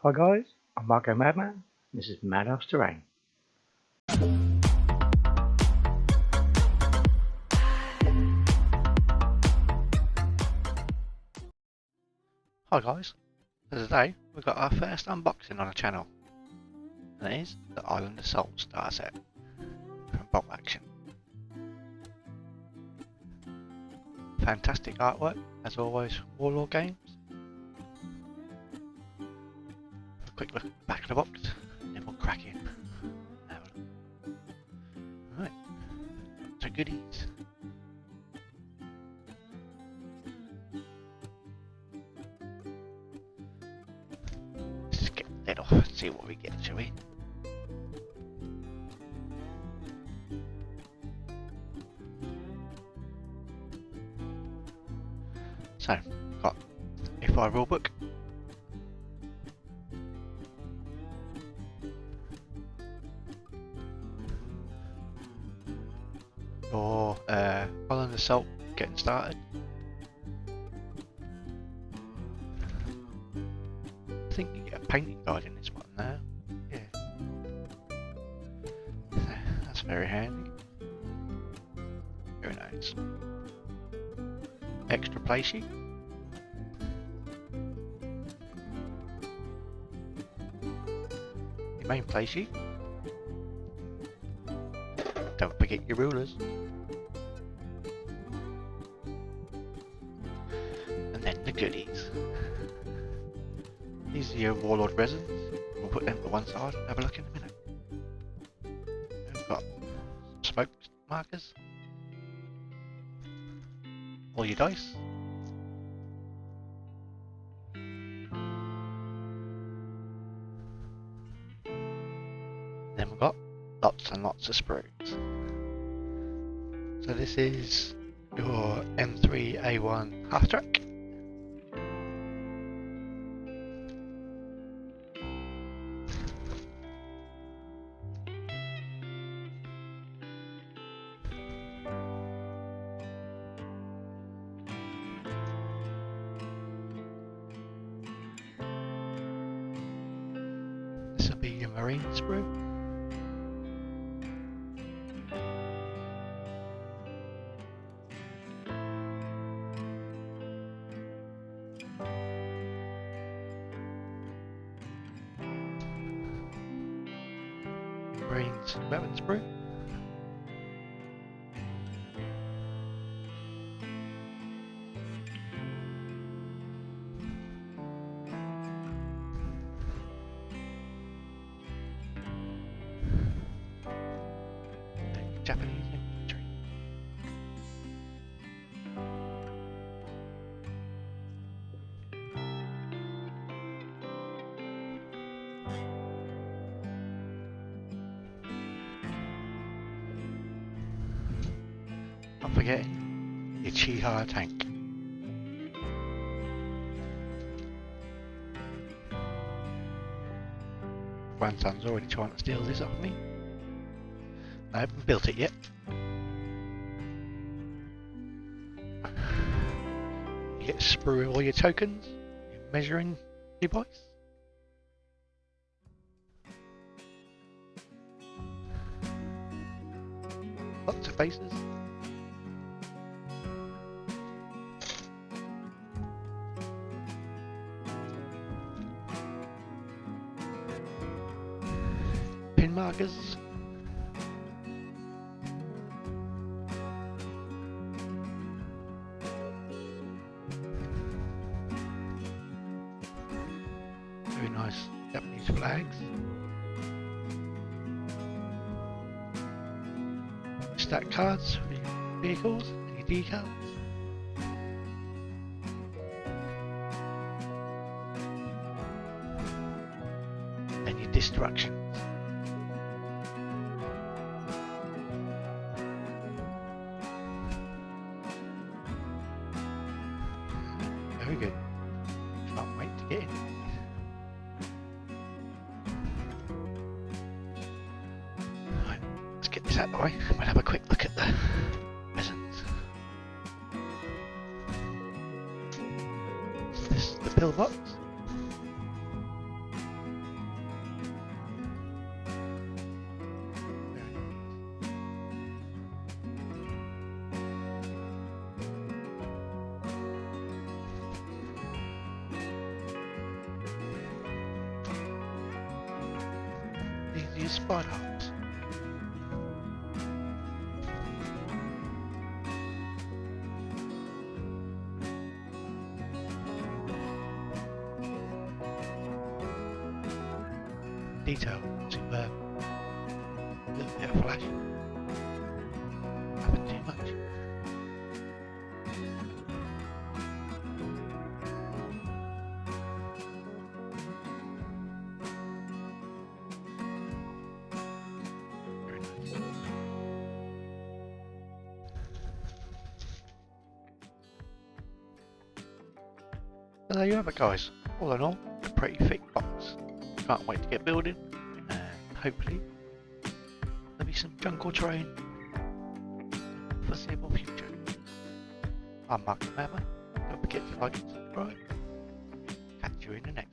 Hi guys, I'm Marco Madman. This is Madhouse Terrain. Hi guys, so today we've got our first unboxing on the channel, and it is the Island Assault starter set from Bolt Action. Fantastic artwork, as always, from Warlord Games. A quick look at the back of the box, and then we'll crack in. Right, so goodies. Let's just get the lid off and see what we get, shall we? So, got FI rulebook, or Island Assault getting started. I think you get a painting guide in this one now. Yeah. That's very handy. Very nice. Extra play sheet. Your main play sheet. Don't forget your rulers. And then the goodies. These are your Warlord resins. We'll put them to one side and have a look in a minute. And we've got smoke markers. All your dice. Then we've got lots and lots of sprues. So this is your M3A1 half track. This will be your marine sprue. Marine's weapon sprue. Japanese infantry. Not forgetting your Chiha tank. Grandson's already trying to steal this off me. I haven't built it yet. You get to sprue all your tokens, your measuring device. Lots of faces. Pin markers. Very nice Japanese flags. Stack cards for your vehicles and your decals. And your destructions. Very good. Can't wait to get in. Right, let's get this out of the way. We'll have a quick look at the resins. This is the pillbox. spider hooks. Detail, superb. A little bit of flash. Nothing too much. Very nice. So there you have it, guys. All in all, a pretty thick box. Can't wait to get building, and hopefully there'll be some jungle terrain in the foreseeable future. I'm Mark the Mapper. Don't forget to like and subscribe. Catch you in the next one.